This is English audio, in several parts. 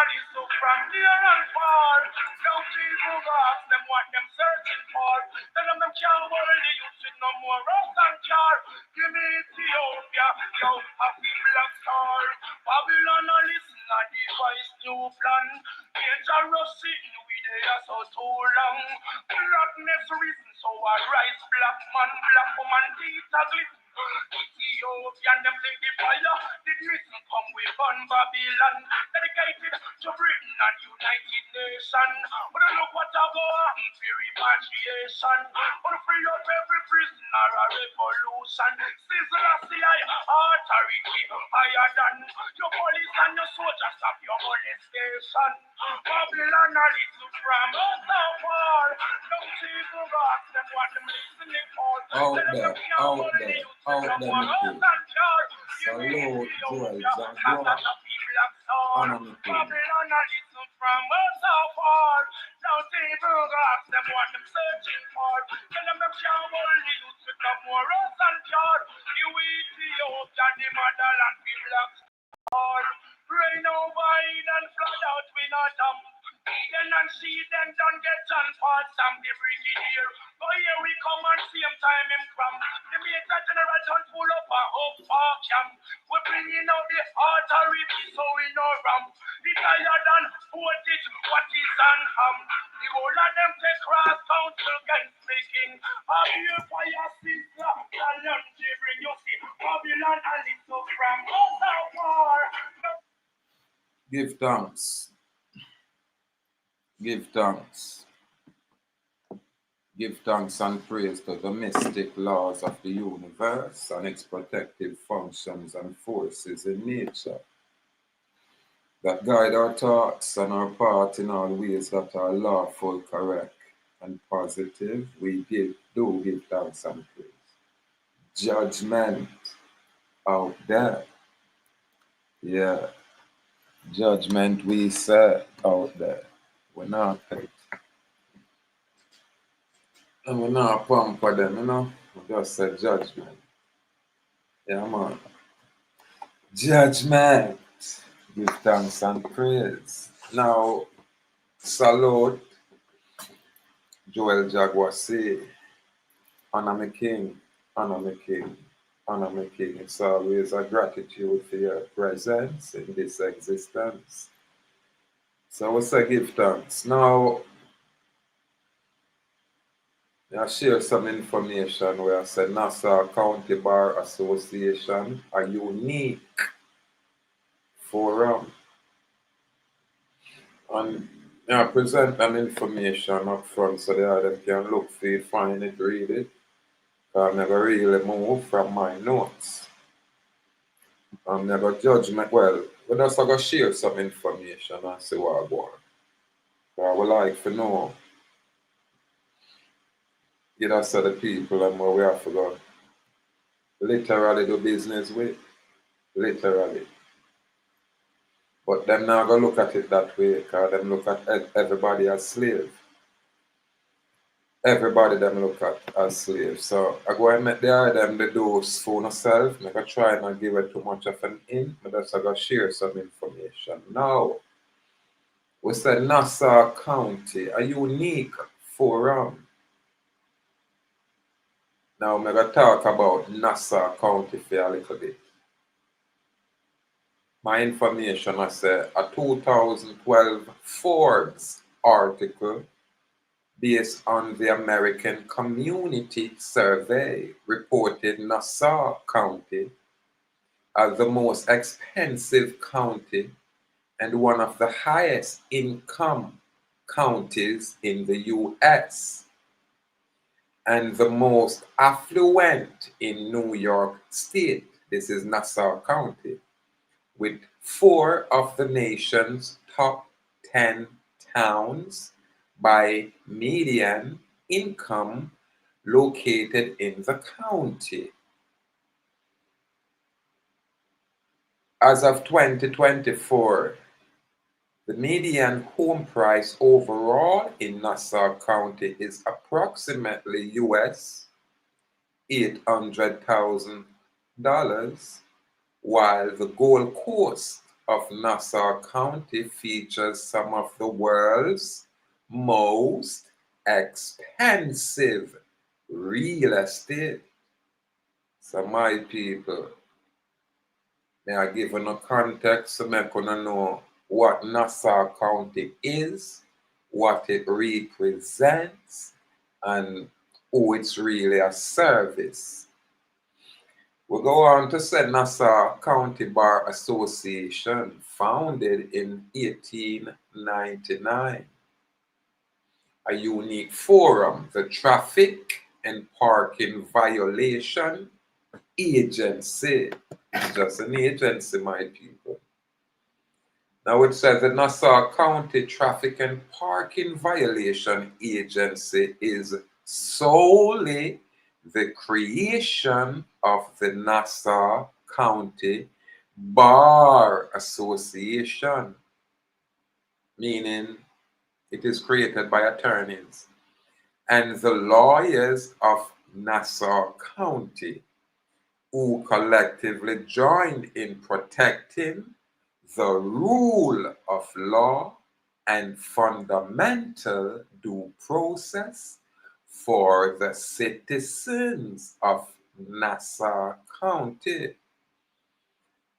journalists look from near and far. Now people ask them what them searching for. Tell them can't worry the youth with no more rust and jar. Give me Ethiopia, yo, happy black star. Babylon a listen and devise new plan. Dangerous sitting with there so too long. Blackness risen, so I rise black woman, teeth a glisten. Ethiopian, them think the fire did listen come with on Babylon, dedicated to Britain and United Nations. But look what I go on for repatriation. But free up every prisoner a revolution. Sizzle a CI authority higher than your police and your soldiers of your molestation. Babylon a little from us so far. Don't people ask them what them listening for. Out there, Mickey. Salute, Joel, Jaguar. Honor, Mickey. Babylon a little from us so far. Now people ask them what them searching for. Tell them can't hold the youth with no more rust and jar. You Ethiopia, the motherland, we black star. Rain over it and flood out with no dump. Eden and Eden don't get John Paul Sam the brigadier. But here we come and same time him cram. The major general John pull up a hope for camp. We're bringing out the authority so we know ramp. The higher than 40, what is on ham. The whole of them take cross council against making. A beer fire sister, the lunch bring you see. Babylon and little from us so far. Give thanks. Give thanks. Give thanks and praise to the mystic laws of the universe and its protective functions and forces in nature that guide our thoughts and our path in all ways that are lawful, correct, and positive. We do give thanks and praise. Judgment out there. Yeah. Judgment we say out there. We're not paid. And we're not pamper them, you know. We just say judgment. Yeah, man. Judgment. Give thanks and praise. Now, salute Joel Jaguar say, honor me king, honor me king, honor me king. It's always a gratitude for your presence in this existence. So we say give thanks. Now, I share some information where I said NASSAU County Bar Association, a unique forum. And I present them information up front so the other can look for it, find it, read it. I never really move from my notes. I'm never judgment. Well, we just going to share some information and see what I want. So I would like to know, you know, so the people and what we have to go literally do business with. Literally. But them not going to look at it that way because them look at everybody as slave. Everybody them look at as slaves. So I go and make them the dose for myself. I try not give it too much of an in, but that's I go share some information. Now, we said NASSAU County, a unique forum. Now I'm going to talk about NASSAU County for a little bit. My information, I say a 2012 Forbes article based on the American Community Survey reported Nassau County as the most expensive county and one of the highest income counties in the U.S. and the most affluent in New York State. This is Nassau County, with 4 of the nation's top 10 towns by median income located in the county. As of 2024, the median home price overall in Nassau County is approximately US $800,000, while the Gold Coast of Nassau County features some of the world's most expensive real estate. So my people, may I give you a context so make you know what Nassau County is, what it represents, and who it's really a service. We go on to say Nassau County Bar Association, founded in 1899. A unique forum, the Traffic and Parking Violation Agency. Just an agency, my people. Now it says the Nassau County Traffic and Parking Violation Agency is solely the creation of the Nassau County Bar Association, meaning it is created by attorneys and the lawyers of Nassau County, who collectively joined in protecting the rule of law and fundamental due process for the citizens of Nassau County.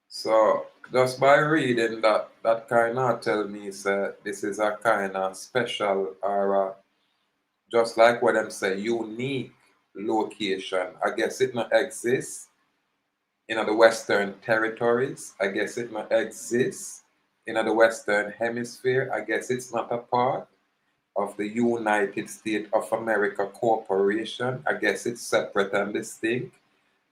So just by reading that kind of tell me this is a kind of special or just like what them say unique location. I guess it not exists in the Western territories. I guess it not exists in the Western hemisphere. I guess it's not a part of the United States of America Corporation. I guess it's separate and distinct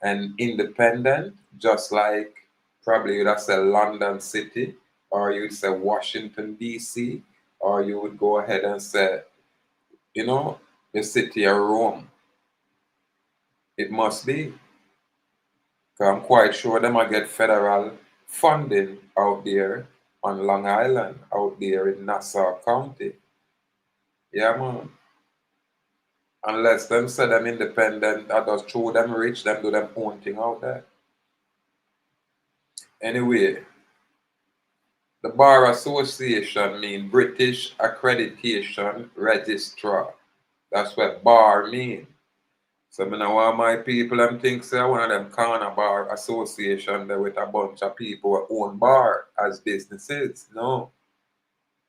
and independent, just like probably you'd have said London City, or you'd say Washington, D.C., or you would go ahead and say, the city of Rome. It must be. Because I'm quite sure they might get federal funding out there on Long Island, out there in Nassau County. Yeah, man. Unless them say them independent, I just throw them rich, them do them own thing out there. Anyway, the Bar Association mean British Accreditation Registrar. That's what bar mean. So I know why my people them think say one of them corner bar association there with a bunch of people who own bar as businesses. No.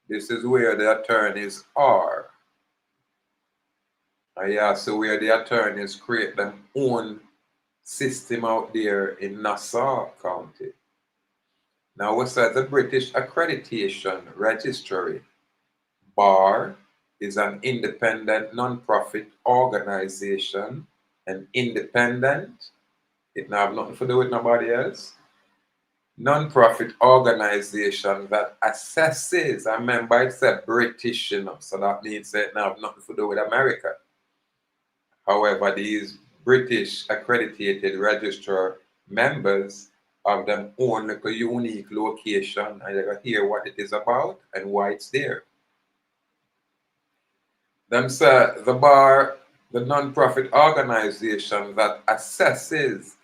This is where the attorneys are. And yeah, so where the attorneys create their own system out there in Nassau County. Now we said the British Accreditation Registry. B.A.R is an independent non-profit organization, and independent, it not have nothing to do with nobody else. Non-profit organization that assesses, I remember it said British, so that means it not have nothing to do with America. However, these British accredited registrar members have their own little unique location, and you can hear what it is about and why it's there. Them say the B.A.R, the non-profit organization that assesses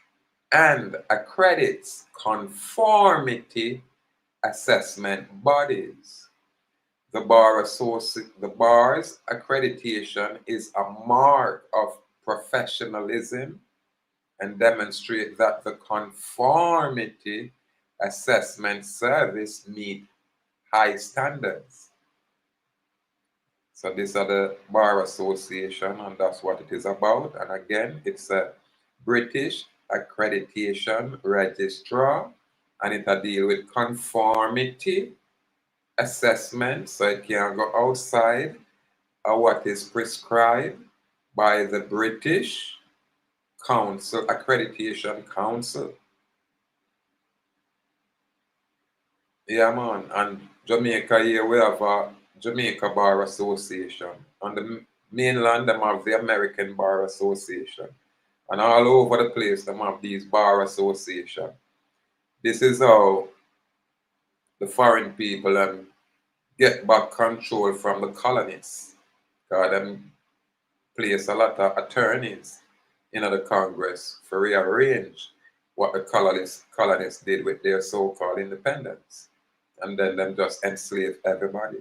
and accredits conformity assessment bodies. The B.A.R's accreditation is a mark of professionalism and demonstrate that the conformity assessment service meet high standards. So these are the Bar Association, and that's what it is about. And again, it's a British Accreditation Registrar, and it deal with conformity assessment, so it can go outside of what is prescribed by the British Council, Accreditation Council. Yeah, man. And Jamaica here, we have a Jamaica Bar Association. On the mainland, them have the American Bar Association. And all over the place, them have these bar association. This is how the foreign people get back control from the colonists. Because them place a lot of attorneys in the Congress for rearrange what the colonists did with their so-called independence. and then them just enslave everybody.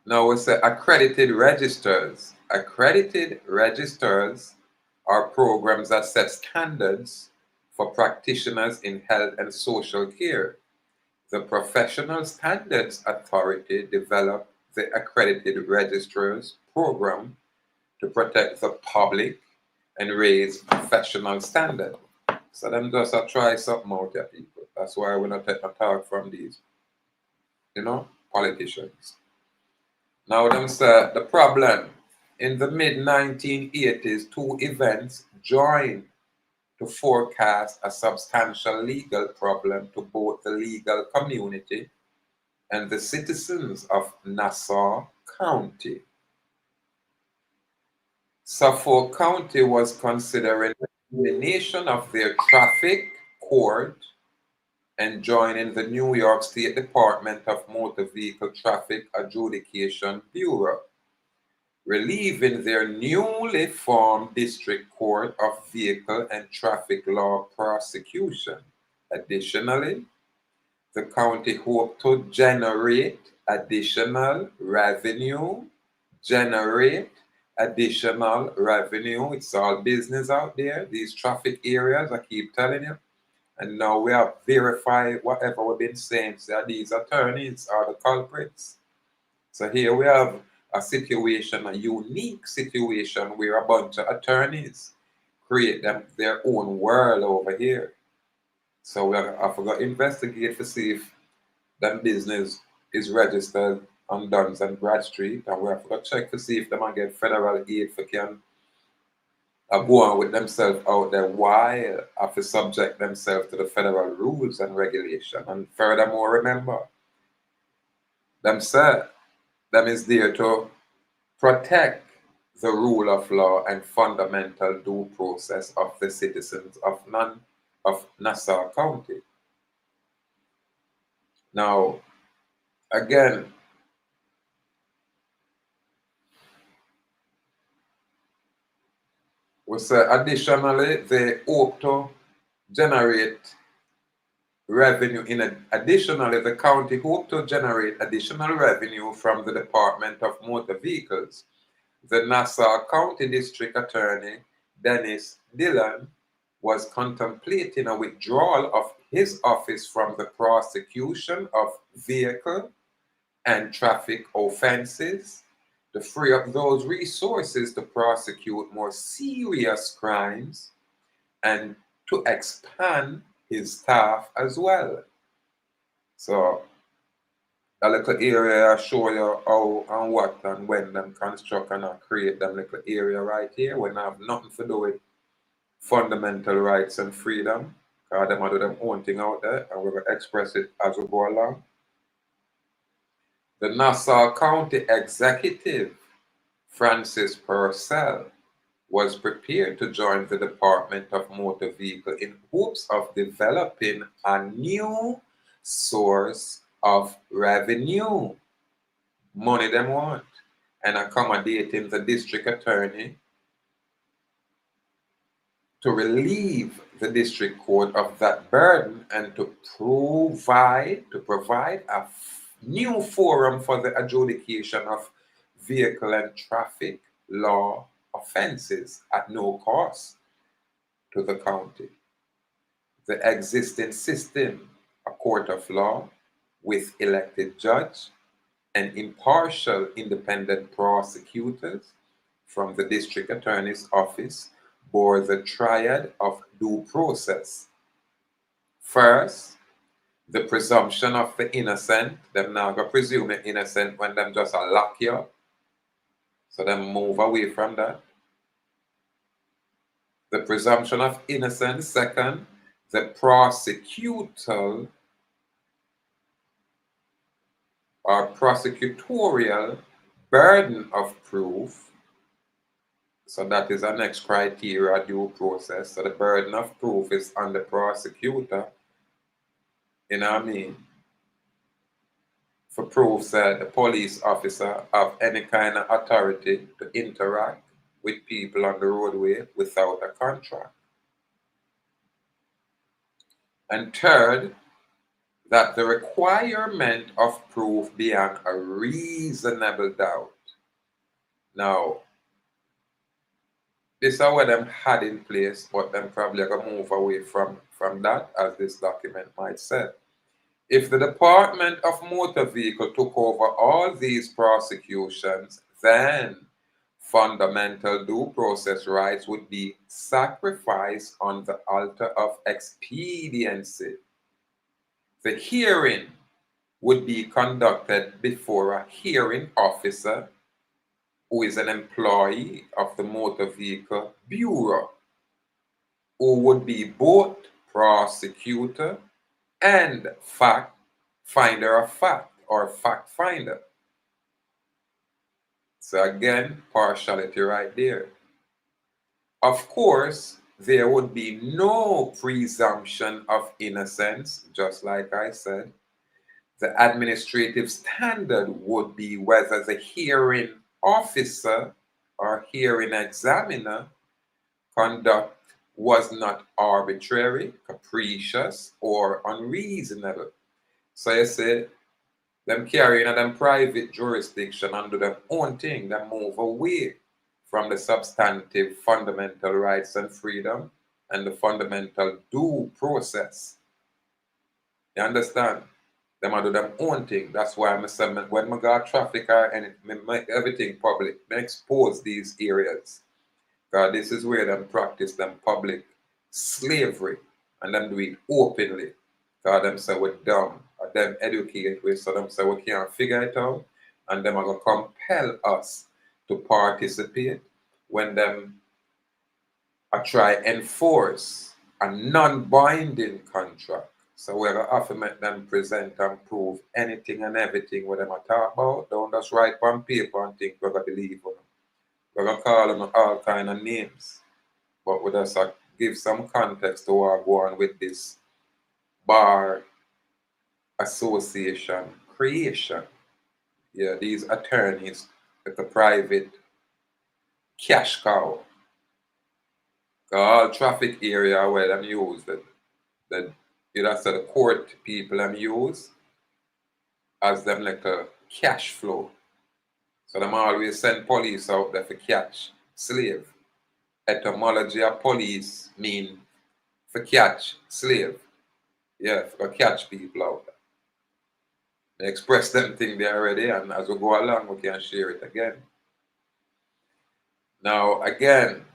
Now we say accredited registers. Accredited registers are programs that set standards for practitioners in health and social care. The Professional Standards Authority developed the Accredited Registers program to protect the public and raise professional standard. So them just try something out there, people. That's why we're not take a talk from these, politicians. Now them say the problem in the mid 1980s, two events joined to forecast a substantial legal problem to both the legal community and the citizens of Nassau County. Suffolk County was considering the elimination of their traffic court and joining the New York State Department of Motor Vehicle Traffic Adjudication Bureau, relieving their newly formed District Court of Vehicle and Traffic Law Prosecution. Additionally, the county hoped to generate additional revenue. It's all business out there, these traffic areas, I keep telling you. And now we have verified whatever we've been saying, so these attorneys are the culprits. So here we have a situation, a unique situation where a bunch of attorneys create their own world over here. So we have to investigate to see if that business is registered on Duns and Bradstreet, and we have to check to see if they might get federal aid for can go on with themselves out there while have to subject themselves to the federal rules and regulation. And furthermore, remember, them is there to protect the rule of law and fundamental due process of the citizens of Nassau County. Now, again, we say additionally, they hope to generate revenue. Additionally, the county hope to generate additional revenue from the Department of Motor Vehicles. The Nassau County District Attorney, Dennis Dillon, was contemplating a withdrawal of his office from the prosecution of vehicle and traffic offenses to free up those resources to prosecute more serious crimes and to expand his staff as well. So a little area show you how and what and when them construct and create them little area right here when I have nothing to do with fundamental rights and freedom, because them do them own thing out there and we will express it as we go along. The Nassau County Executive, Francis Purcell, was prepared to join the Department of Motor Vehicle in hopes of developing a new source of revenue, money them want, and accommodating the district attorney to relieve the district court of that burden and to provide a new forum for the adjudication of vehicle and traffic law offenses at no cost to the county. The existing system, a court of law with elected judge and impartial independent prosecutors from the district attorney's office, bore the triad of due process. First, the presumption of the innocent. Them now go presume the innocent when them just lock you up. So them move away from that. The presumption of innocence. Second, the prosecutorial or prosecutorial burden of proof. So that is our next criteria, due process. So the burden of proof is on the prosecutor. You know what I mean? For proof that the police officer have any kind of authority to interact with people on the roadway without a contract. And third, that the requirement of proof beyond a reasonable doubt. Now, this is what them had in place, but them probably gonna move away from that, as this document might say. If the Department of Motor Vehicle took over all these prosecutions, then fundamental due process rights would be sacrificed on the altar of expediency. The hearing would be conducted before a hearing officer who is an employee of the Motor Vehicle Bureau, who would be both prosecutor and fact finder of fact or fact finder. So again, partiality right there. Of course, there would be no presumption of innocence, just like I said. The administrative standard would be whether the hearing officer or hearing examiner conduct was not arbitrary, capricious, or unreasonable. So you say, them carrying a them private jurisdiction and do their own thing, they move away from the substantive fundamental rights and freedom and the fundamental due process. You understand? Them do their own thing. That's why I say when I got traffic and make everything public, I expose these areas. Because this is where them practice them public slavery and them do it openly. Because them say we're dumb, or them educate we, so them say we can't figure it out, and them are going to compel us to participate when them are try enforce a non-binding contract. So we're going to have to make them present and prove anything and everything what them are talk about. Don't just write on paper and think we're going to believe them. We're going to call them all kind of names. But we just give some context to what go on with this bar association creation. Yeah, these attorneys at the private cash cow. All traffic area where them use the you know, so the court people them use as them like a cash flow. So them always send police out there for catch slave. Etymology of police mean for catch slave. Yeah, for catch people out there. They express them thing there already, and as we go along, we can share it again. Now, again,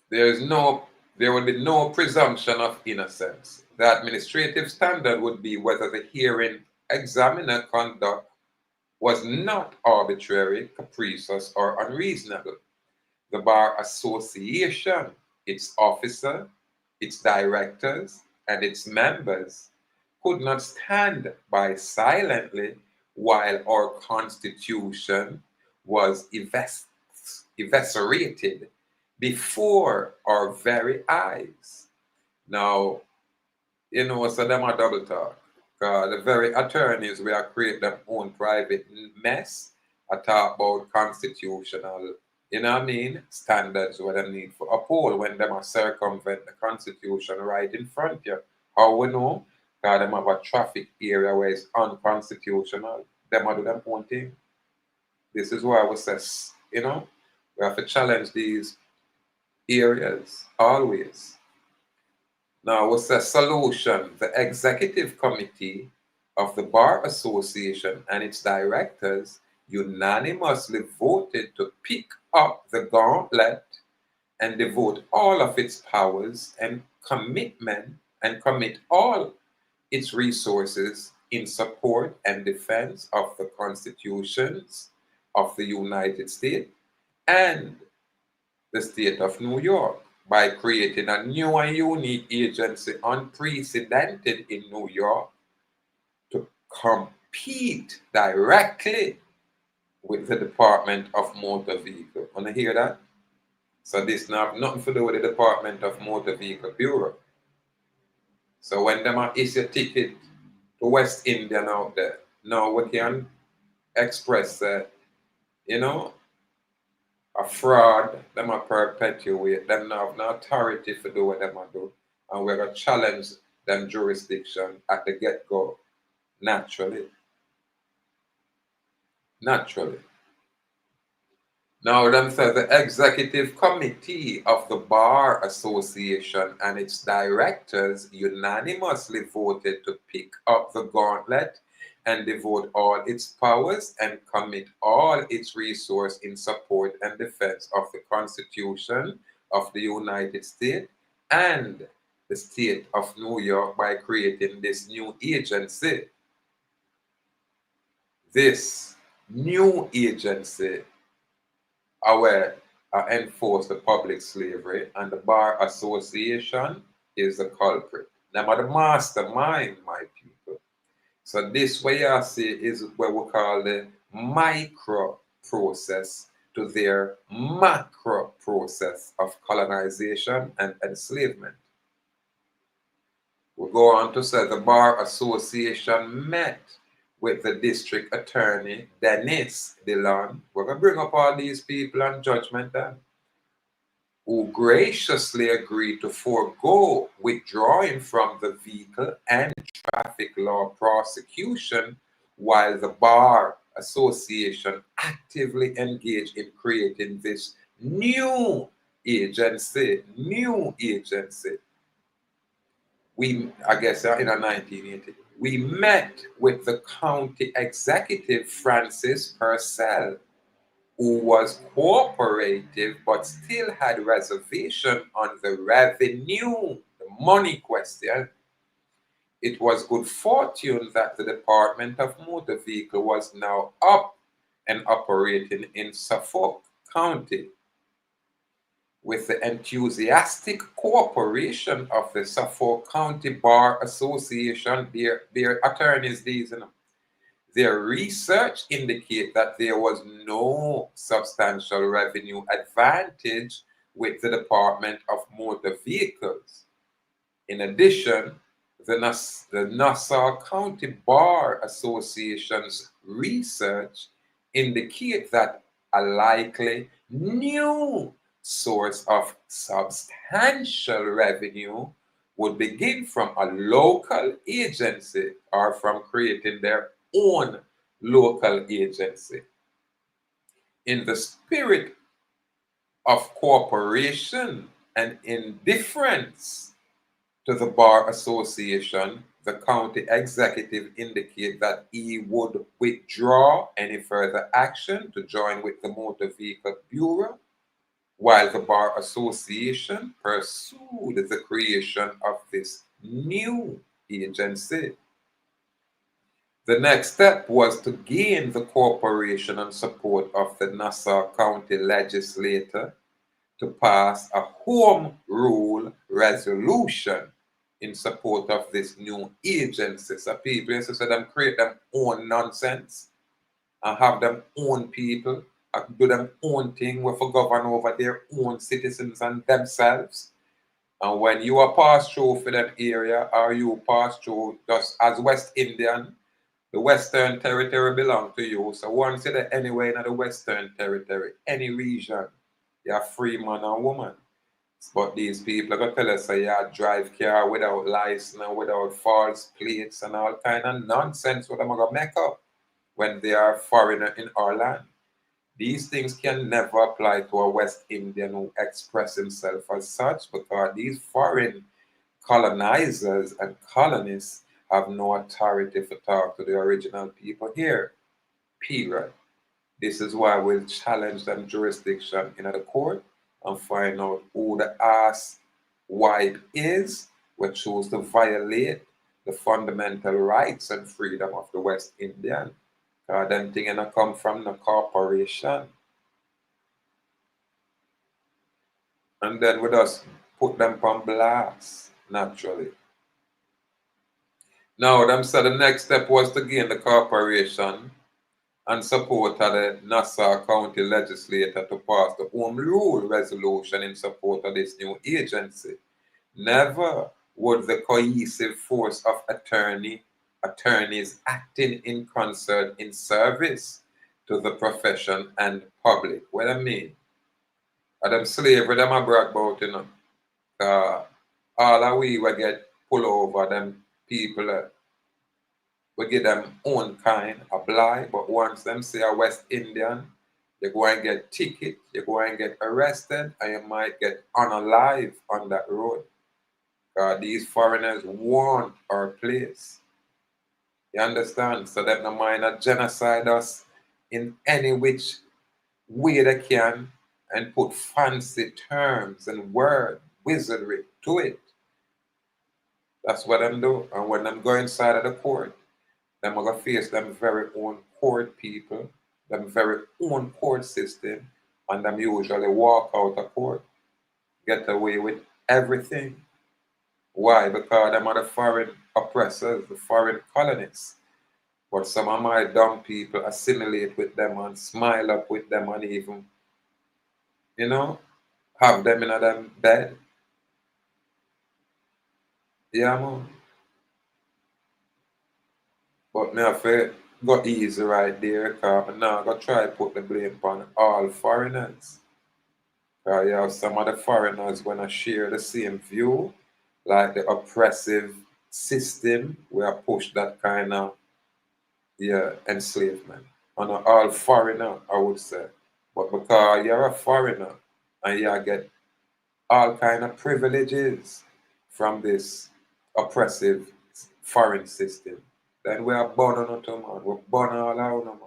there would be no presumption of innocence. The administrative standard would be whether the hearing examiner conduct was not arbitrary, capricious, or unreasonable. The Bar Association, its officer, its directors, and its members could not stand by silently while our Constitution was eviscerated before our very eyes. Now, you know, so them are double talk. The very attorneys will create their own private mess. I talk about constitutional, you know what I mean, standards what they need for uphold when them are circumvent the Constitution right in front of you. How we know? Because them have a traffic area where it's unconstitutional. Them are do their own thing. This is why we say, you know, we have to challenge these areas always. Now, what's the solution? The executive committee of the Bar Association and its directors unanimously voted to pick up the gauntlet and devote all of its powers and commitment and commit all its resources in support and defense of the constitutions of the United States and the state of New York by creating a new and unique agency unprecedented in New York to compete directly with the Department of Motor Vehicle. Want to hear that? So this now have nothing to do with the Department of Motor Vehicle Bureau. So when them issue a ticket to West Indian out there, now we can express that, you know, a fraud, them a perpetuate, them now have no authority to do what them a do. And we're going to challenge them jurisdiction at the get-go, naturally. Naturally. Now, them says the executive committee of the Bar Association and its directors unanimously voted to pick up the gauntlet and devote all its powers and commit all its resource in support and defense of the Constitution of the United States and the state of New York by creating this new agency. This new agency where enforce the public slavery, and the Bar Association is the culprit. Them are the mastermind, my people. So this way I see is what we call the micro process to their macro process of colonization and enslavement. We go on to say the Bar Association met with the district attorney, Dennis Dillon. We're going to bring up all these people on judgment then, who graciously agreed to forego withdrawing from the vehicle and traffic law prosecution while the Bar Association actively engaged in creating this new agency. I guess in 1980, we met with the county executive, Francis Purcell, who was cooperative but still had reservation on the revenue, the money question. It was good fortune that the Department of Motor Vehicle was now up and operating in Suffolk County. With the enthusiastic cooperation of the Suffolk County Bar Association, their attorneys, their research indicate that there was no substantial revenue advantage with the Department of Motor Vehicles. In addition, the Nassau County Bar Association's research indicate that a likely new source of substantial revenue would begin from a local agency or from creating their own local agency. In the spirit of cooperation and indifference to the Bar Association, the county executive indicated that he would withdraw any further action to join with the Motor Vehicle Bureau, while the Bar Association pursued the creation of this new agency. The next step was to gain the cooperation and support of the Nassau County legislature to pass a home rule resolution in support of this new agency. So people used to say them create their own nonsense and have them own people and do them own thing where for govern over their own citizens and themselves. And when you are passed through for that area or you pass through just as West Indian, the Western Territory belong to you. So once you're there anywhere in the Western Territory, any region, you're a free man or woman. But these people are going to tell us that you drive car without license and without false plates and all kind of nonsense what they're going to make up when they are foreigner in our land. These things can never apply to a West Indian who express himself as such, because these foreign colonizers and colonists have no authority to talk to the original people here. Period. This is why we'll challenge them jurisdiction in the court and find out who the ass wipe is. We choose to violate the fundamental rights and freedom of the West Indian. Because them things ain't come from the corporation. And then we just put them on blast, naturally. Now, them said the next step was to gain the corporation and support of the Nassau County legislature to pass the home rule resolution in support of this new agency. Never would the cohesive force of attorneys acting in concert in service to the profession and public. What I mean? Them slavery, them I brag about, all of we will get pull over them people. We give them own kind of blind, but once them say a West Indian, you go and get ticket, you go and get arrested, and you might get unalive on that road. These foreigners want our place. You understand? So that no mind a genocide us in any which way they can and put fancy terms and word wizardry to it. That's what them do. And when them go inside of the court, them are gonna face them very own court people, them very own court system, and them usually walk out of court, get away with everything. Why? Because them are the foreign oppressors, the foreign colonists. But some of my dumb people assimilate with them and smile up with them and even, you know, have them in a them bed. Yeah, man. But me have to go easy right there, because I'm now going to try to put the blame on all foreigners. Because you have some of the foreigners going to share the same view, like the oppressive system where push that kind of enslavement. And all foreigner, I would say. But because you're a foreigner and you get all kind of privileges from this oppressive foreign system, then we are born on it, man. We're born all out, man.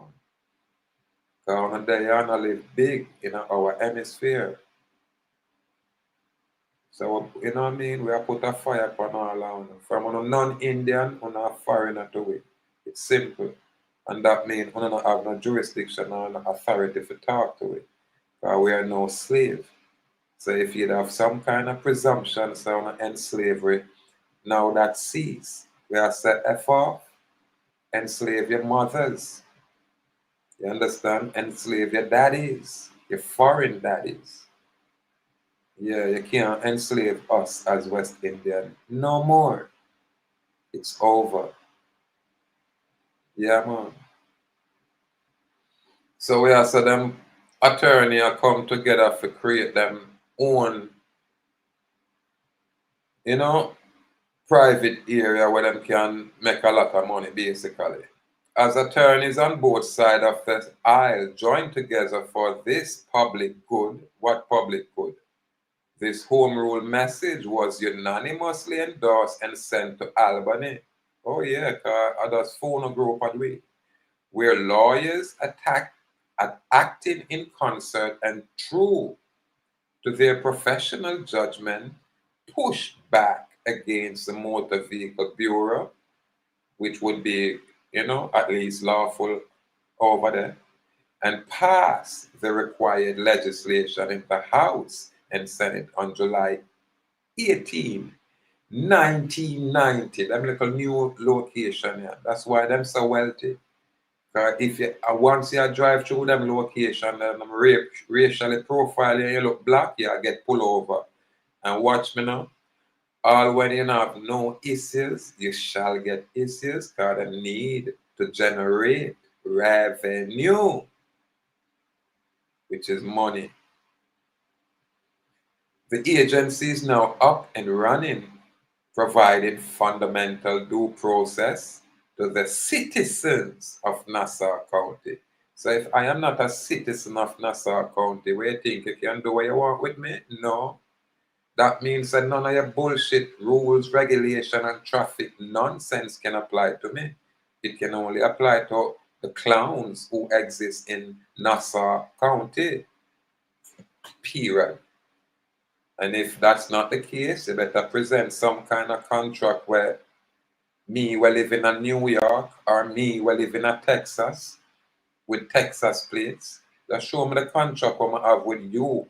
Because on the day you live big in our hemisphere. So, you know what I mean? We are put a fire upon all out. From a non-Indian, on a foreigner to it. It's simple. And that means we don't have no jurisdiction or no authority to talk to it. Because we are no slave. So if you'd have some kind of presumption on slavery, now that cease. We are set F off, enslave your mothers. You understand? Enslave your daddies, your foreign daddies. Yeah, you can't enslave us as West Indian. No more. It's over. Yeah, man. So we also them attorney come together to create them own, you know, private area where them can make a lot of money basically. As attorneys on both sides of the aisle join together for this public good. What public good? This home rule message was unanimously endorsed and sent to Albany. Oh yeah, cause others phone group at way, where lawyers acting in concert and true to their professional judgment, pushed back against the Motor Vehicle Bureau, which would be, you know, at least lawful over there, and passed the required legislation in the House and Senate on July 18, 1990. Them little new location, yeah. That's why them so wealthy. If you once you drive through them location and them racially profile and you look black, you get pulled over. And watch me now. All when you have no issues, you shall get issues because they need to generate revenue, which is money. The agency is now up and running, providing fundamental due process to the citizens of Nassau County. So if I am not a citizen of Nassau County, where you think you can do what you want with me? No. That means that none of your bullshit rules, regulation, and traffic nonsense can apply to me. It can only apply to the clowns who exist in Nassau County. Period. And if that's not the case, you better present some kind of contract where me will live in a New York or me will live in a Texas with Texas plates. Just show me the contract I'm have with you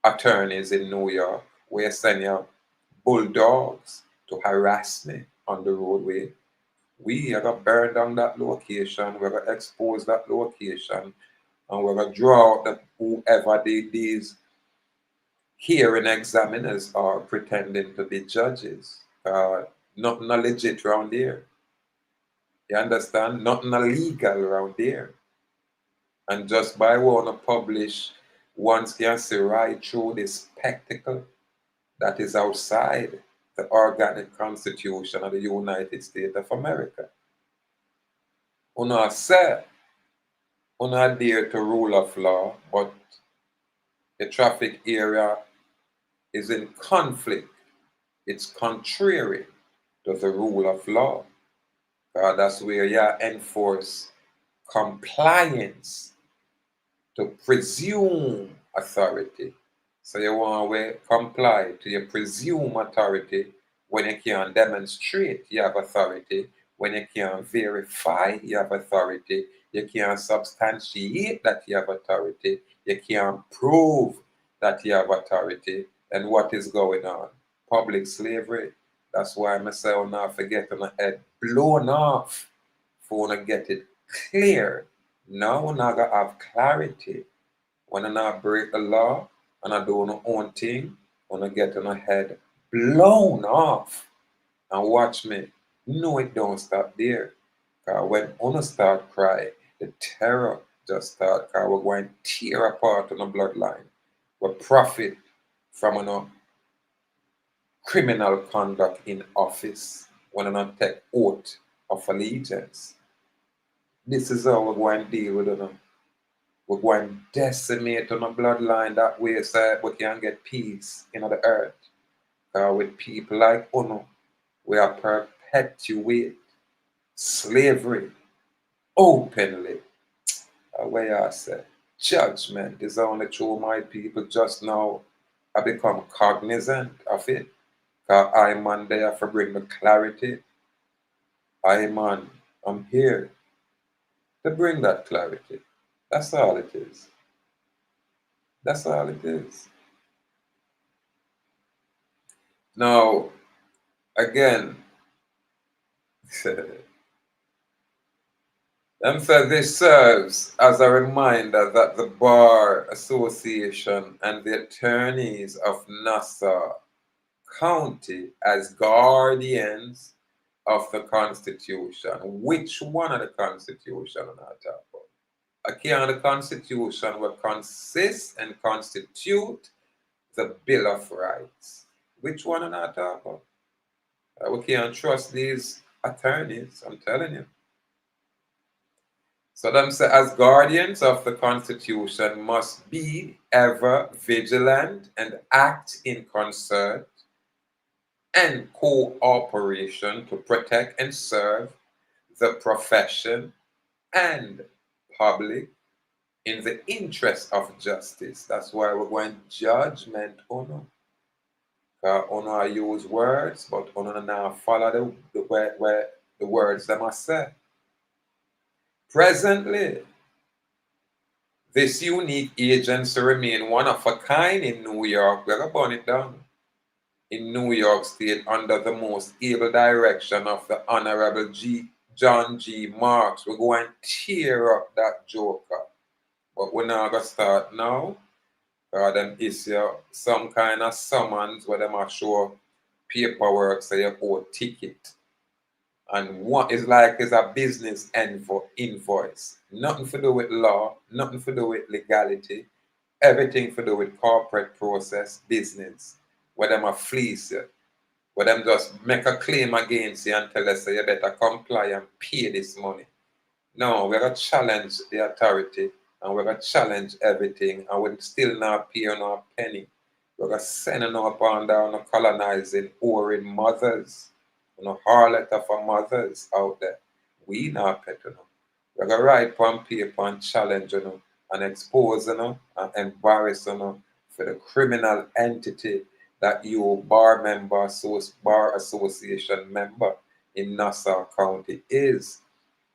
attorneys in New York where you send your bulldogs to harass me on the roadway. We are going to burn down that location. We're going to expose that location. And we're going to draw out whoever these hearing examiners are pretending to be judges. Nothing legit around here. You understand? Nothing illegal around here. And just by want to publish, one can see right through this spectacle that is outside. the organic constitution of the United States of America. Una say, una adhere to rule of law, but the traffic area is in conflict. It's contrary to the rule of law. That's where you enforce compliance to presume authority. So you want to comply to your presume authority when you can demonstrate you have authority, when you can verify you have authority, you can substantiate that you have authority, you can prove that you have authority, and what is going on? Public slavery. That's why I say I'll not forget my head blown off for to get it clear. Now we're not gonna have clarity. When I not break the law and I do my own thing, when I get my head blown off. And watch me, no, it don't stop there. Cause when I start crying, the terror just start. Cause we're going to tear apart on the bloodline. We profit from criminal conduct in office when I not take oath of allegiance. This is how we're going to deal with it. We're going to decimate on the bloodline that way so we can get peace in the earth. With people like Uno, we are perpetuate slavery openly. Where I say, judgment is only true. My people just now have become cognizant of it. I'm on there for bring the clarity. I'm here to bring that clarity. That's all it is. That's all it is. Now, again, this serves as a reminder that the Bar Association and the attorneys of Nassau County as guardians of the Constitution. Which one of the Constitution am I talking about? Again, the Constitution will consist and constitute the Bill of Rights. Which one am I talking about? We can't trust these attorneys, I'm telling you. So them say, as guardians of the Constitution must be ever vigilant and act in concert and cooperation to protect and serve the profession and public in the interest of justice. That's why we're going judgment on. I use words, but on now follow the words that I say. Presently, this unique agency remain one of a kind in New York. We're going to burn it down. In New York State, under the most able direction of the Honorable John G. Marks. We're going to tear up that joker. But we're not going to start now. Them issue some kind of summons where them are show paperwork, say you owe a ticket. And what is like is a business invoice. Nothing to do with law, nothing to do with legality, everything to do with corporate process, business. Where them are fleece you, where them just make a claim against you and tell us you better comply and pay this money. No, we're going to challenge the authority and we're going to challenge everything and we're still not paying no penny. We're going to send them up and down colonizing, whoring mothers. Harlot of our mothers out there. We not pet We're going to write on paper and challenge and expose and embarrass for the criminal entity that you bar association member in Nassau County is.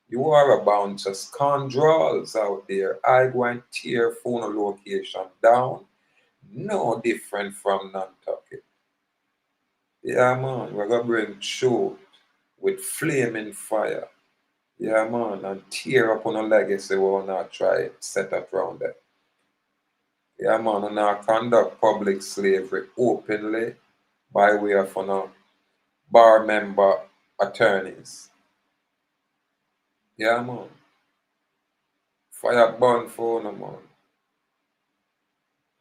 You are a bunch of scoundrels out there. I go and tear phone location down. No different from Nantucket. Yeah, man, we're going to bring truth with flaming fire. Yeah, man, and tear up on a legacy we'll not try set up around that. Yeah, man, and now conduct public slavery openly by way of bar member attorneys. Yeah, man. Fire burn for man.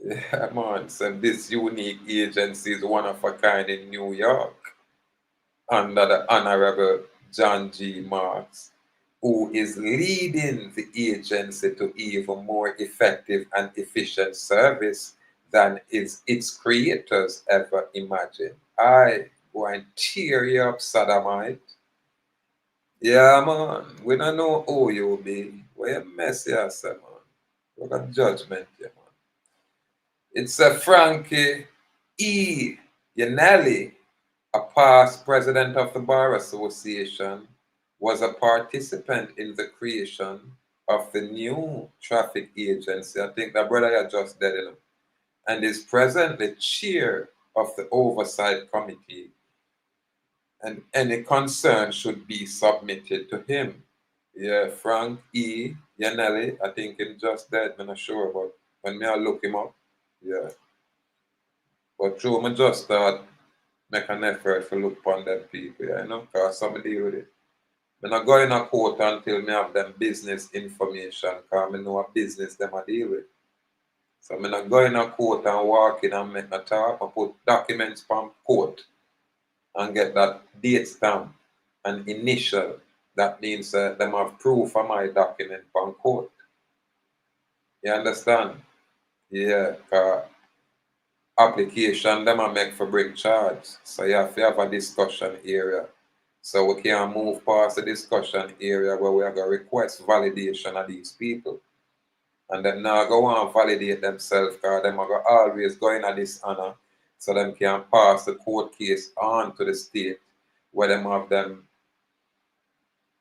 Yeah, man. So this unique agency is one of a kind in New York under the Honorable John G. Marks, who is leading the agency to even more effective and efficient service than its creators ever imagined. I go and tear you up, sodomite. Yeah, man. We don't know who you be. We a mess yourself, man. We got judgment here, man. It's a Frankie E. Yanelli, a past president of the Bar Association, was a participant in the creation of the new traffic agency. I think that brother had just dead, you know, and is presently chair of the oversight committee, and any concern should be submitted to him. Yeah, Frank E. Yanelli, I think him just dead, I'm not sure, but when me I look him up, yeah. But true, me just start make an effort to look upon them people, yeah, you know, because some deal with it. Me not go in a court until me have them business information, because me know a business them I deal with. So me not go in a court and walk in and make a talk, I put documents from court and get that date stamp and initial. That means them have proof of my document from court. You understand? Yeah, cause application them I make for bring charge. So you have to have a discussion area. So we can move past the discussion area where we are going to request validation of these people. And them now go on validate themselves because them are going to always go in at this honor so them can pass the court case on to the state where them have them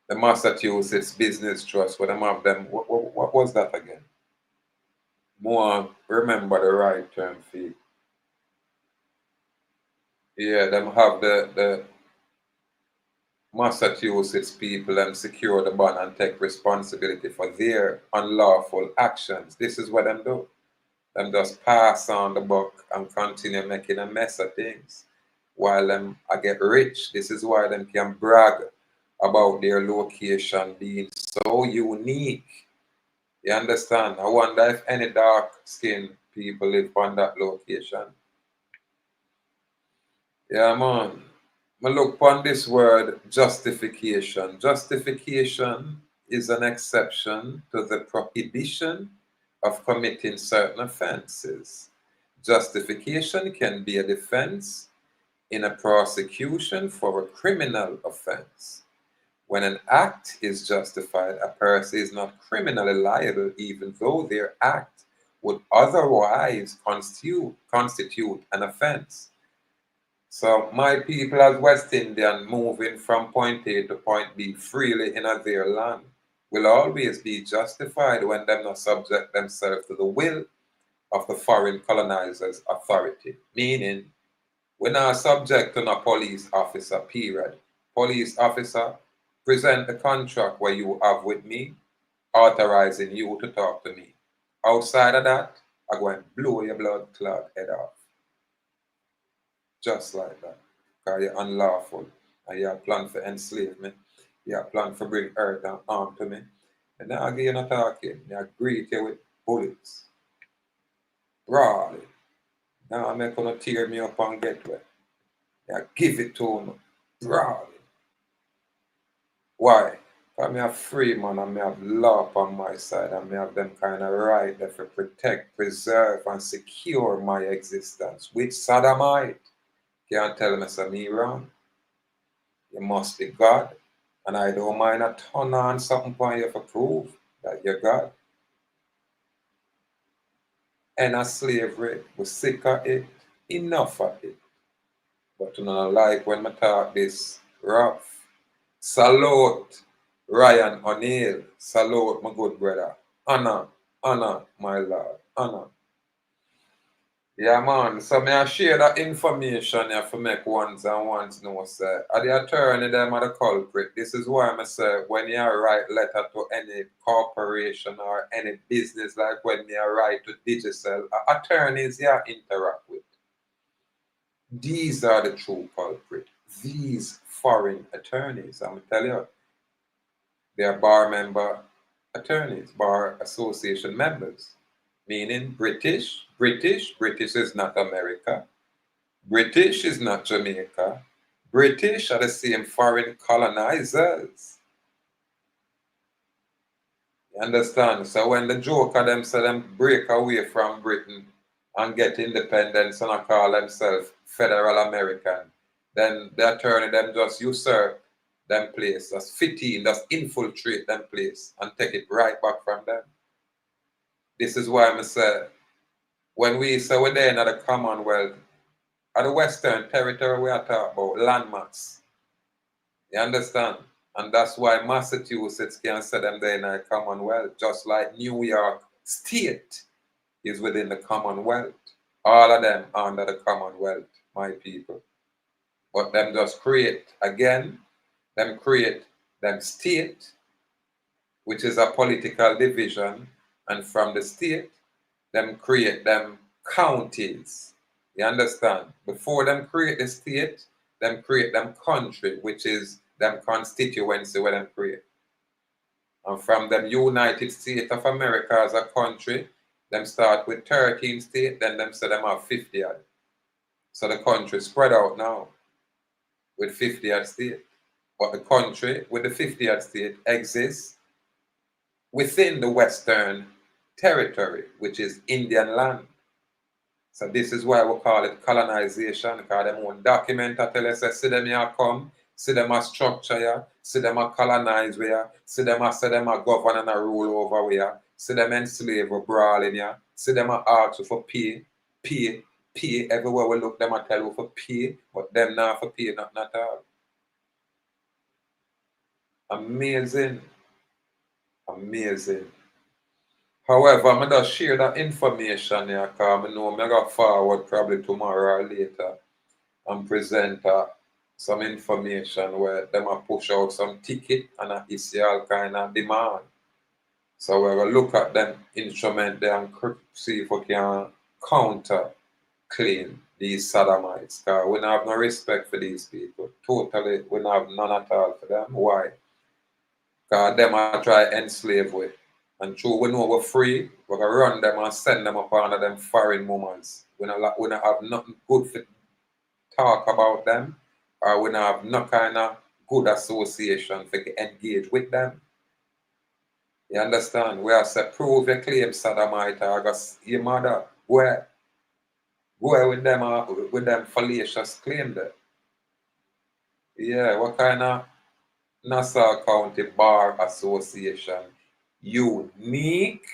the Massachusetts Business Trust, where them have them what was that again? More remember the right term fee. Yeah, them have the Massachusetts people and secure the bond and take responsibility for their unlawful actions. This is what them do. Them just pass on the buck and continue making a mess of things. While them I get rich. This is why them can brag about their location being so unique. You understand? I wonder if any dark skinned people live on that location. Yeah, man. I look upon this word justification. Justification is an exception to the prohibition of committing certain offenses. Justification can be a defense in a prosecution for a criminal offense. When an act is justified, a person is not criminally liable even though their act would otherwise constitute an offense. So my people as West Indian moving from point A to point B freely in their land will always be justified when them not subject themselves to the will of the foreign colonizers' authority. Meaning, we're not subject to no police officer, period. Police officer, present the contract where you have with me, authorizing you to talk to me. Outside of that, I go and blow your blood clot head off. Just like that. Because you're unlawful and you have planned for enslavement. You have planned for bring earth and harm to me. And now I give you no talking. I greet you with bullets. Brawling. Now I make you tear me up and get wet. I give it to you. Brawling. Why? Because I have free man and I have law on my side and I have them kind of right that to protect, preserve and secure my existence. Which sodomite can't tell me some me wrong. You must be God. And I don't mind a turn on something for you to prove that you're God. And a slavery, we're sick of it, enough of it. But you know, like when I talk this rough. Salute Ryan O'Neill. Salute my good brother. Honor, honor, my lord, honor. Yeah, man. So may I share that information here for make ones and ones know, sir. Are the attorney them are the culprit? This is why I say when you write letter to any corporation or any business, like when you write to Digicel, attorneys you interact with. These are the true culprit. These foreign attorneys. I'm tell you, they are bar member attorneys, bar association members. meaning British. British is not America. British is not Jamaica. British are the same foreign colonizers. You understand? So when the joker them say them break away from Britain and get independence and I call themselves Federal American, then the attorney them just usurp them place, just fit in, just infiltrate them place and take it right back from them. This is why I say when we say we're there in the Commonwealth, at the Western Territory we are talking about landmass. You understand? And that's why Massachusetts can say them there in the Commonwealth, just like New York State is within the Commonwealth. All of them are under the Commonwealth, my people. But them just create, again, them create them state, which is a political division, and from the state, them create them counties. You understand? Before them create the state, them create them country, which is them constituency where them create. And from them United States of America as a country, them start with 13 states, then them say them have 50 odd. So the country spread out now with 50 odd states. But the country with the 50 odd state exists within the Western Territory, which is Indian land. So this is why we call it colonization, because them own document that tell us, see them here come, see them a structure here, see them a colonize where, see them a govern and a rule over where, see them enslave or brawling here, see them a ask for pay, everywhere we look them a tell you for pay, but them not for pay, not at all. Amazing. However, I'm going to share that information here because I know I'm going to forward probably tomorrow or later and present some information where them will push out some ticket and a issue all kind of demand. So we're going to look at them instrument there and see if we can counter claim these sodomites. Because we don't have no respect for these people. Totally, we don't have none at all for them. Why? Because them are try to enslave with. And true, we know we're free, we're going to run them and send them up under them foreign moments. We don't have nothing good to talk about them, or we don't have no kind of good association to engage with them. You understand? We have to prove your claim, sodomite, or your mother. Where with them fallacious claim there? Yeah, what kind of Nassau County Bar Association? Unique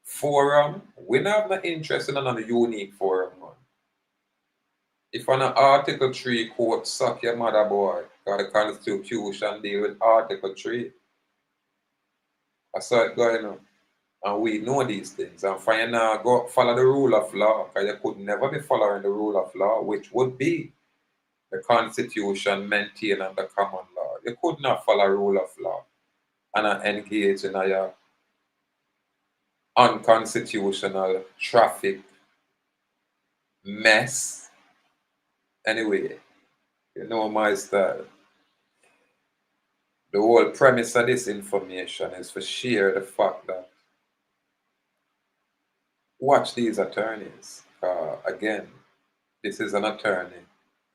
forum. We don't have no interest in another unique forum, man. If an Article 3 court suck your mother boy, because the Constitution deal with Article 3. I saw it going on. And we know these things. And for you now go follow the rule of law, because you could never be following the rule of law, which would be the Constitution maintained under common law. You could not follow rule of law and engage in your unconstitutional traffic mess. Anyway, you know my style. The whole premise of this information is to share the fact that watch these attorneys. Again, this is an attorney,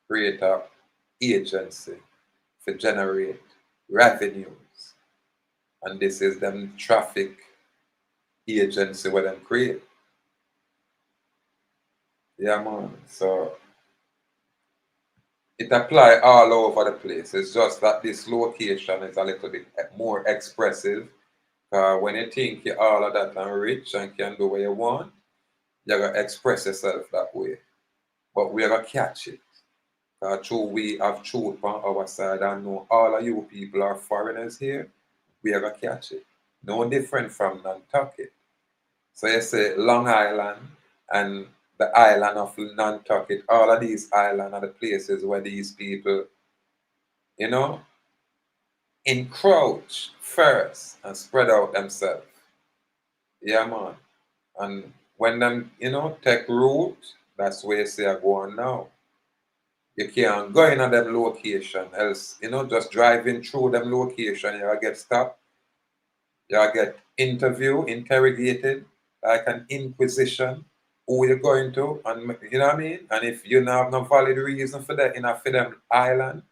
create an agency to generate revenues. And this is them traffic agency where them create. Yeah, man. So it apply all over the place. It's just that this location is a little bit more expressive. When you think you're all of that and rich and can do what you want, you're going to express yourself that way. But we're going to catch it. True, we have truth on our side and know all of you people are foreigners here, we are going to catch it. No different from Nantucket. So you say Long Island and the island of Nantucket, all of these islands are the places where these people, you know, encroach first and spread out themselves. Yeah, man. And when them, you know, take root, that's where you say I go on now. You can't go in on them location, else, you know, just driving through them location, you'll get stopped, you'll get interrogated, like an inquisition, who you going to, and you know what I mean? And if you don't have no valid reason for that in a for them island,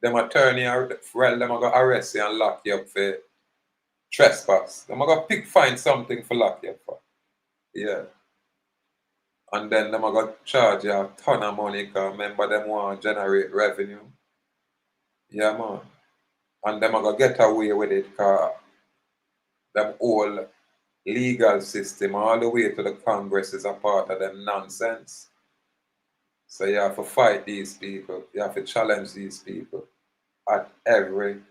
them attorney or well, them are gonna arrest you and lock you up for trespass. Them are gonna find something for lock you up for. Yeah. And then them are gonna charge you a ton of money because remember them want to generate revenue. Yeah man. And them are gonna get away with it because them whole legal system all the way to the Congress is a part of them nonsense. So you have to fight these people. You have to challenge these people at every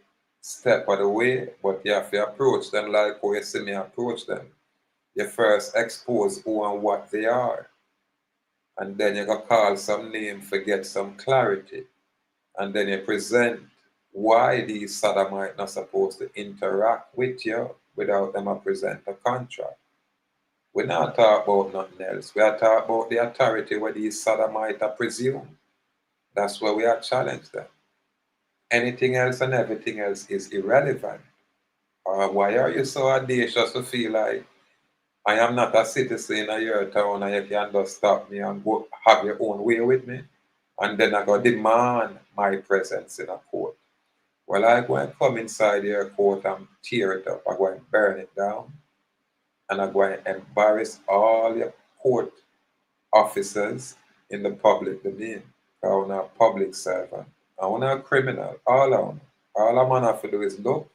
step of the way, but you have to approach them like how you see me approach them. You first expose who and what they are, and then you go call some name for get some clarity, and then you present why these sodomites not supposed to interact with you without them to present a contract. We're not talking about nothing else. We are talking about the authority where these sodomites are presumed. That's where we are challenged them. Anything else and everything else is irrelevant. Why are you so audacious to feel like I am not a citizen of your town and you can just stop me and go have your own way with me? And then I go demand my presence in a court. Well, I go and come inside your court and tear it up. I go and burn it down. And I go and embarrass all your court officers in the public domain. I'm a public servant. I'm not a criminal. All I'm gonna have to do is look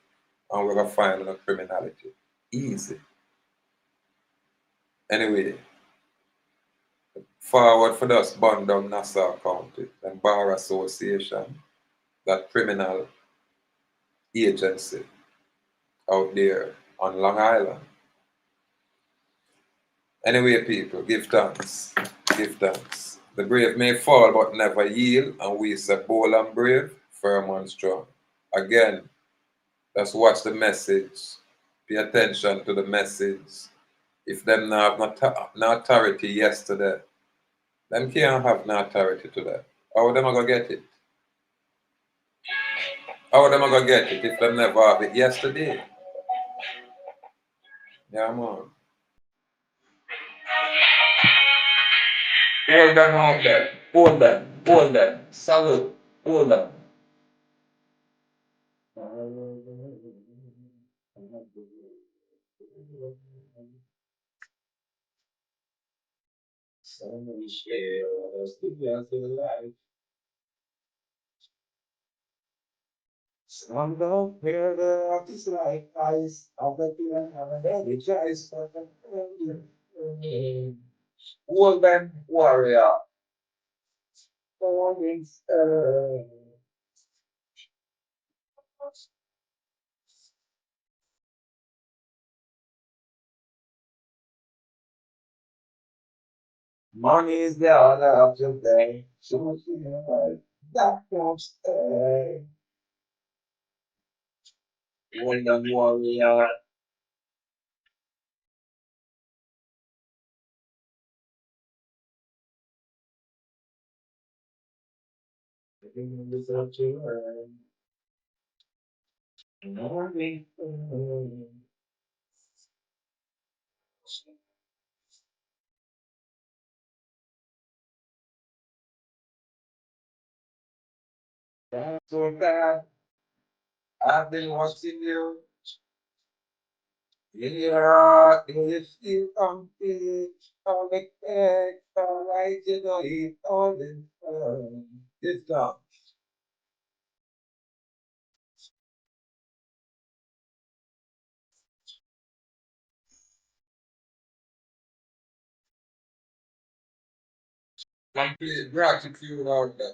and we're gonna find a criminality. Easy. Anyway, forward for us burn down Nassau County and Bar Association, that criminal agency out there on Long Island. Anyway, people, give thanks. Give thanks. The brave may fall but never yield, and we say bold and brave, firm and strong. Again, just watch the message. Pay attention to the message. If them not have no authority yesterday, them can't have no authority today. How them gonna get it? How them gonna get it if them never have it yesterday? Yeah, man. Hold on, hold on, hold on, hold on. Salute, hold on. Somebody share us the breath of life. Some don't hear the rock is like ice. I'll bet you have a energized for the Woman warrior. Falling star. Money is the order of the day. So that won't stay. Woman warrior. Everything is up to her. Morning. That's so bad. I've been watching you. Yeah, if you complete all the cake, all right, you know, eat all the fun. It's done. Complete gratitude out there.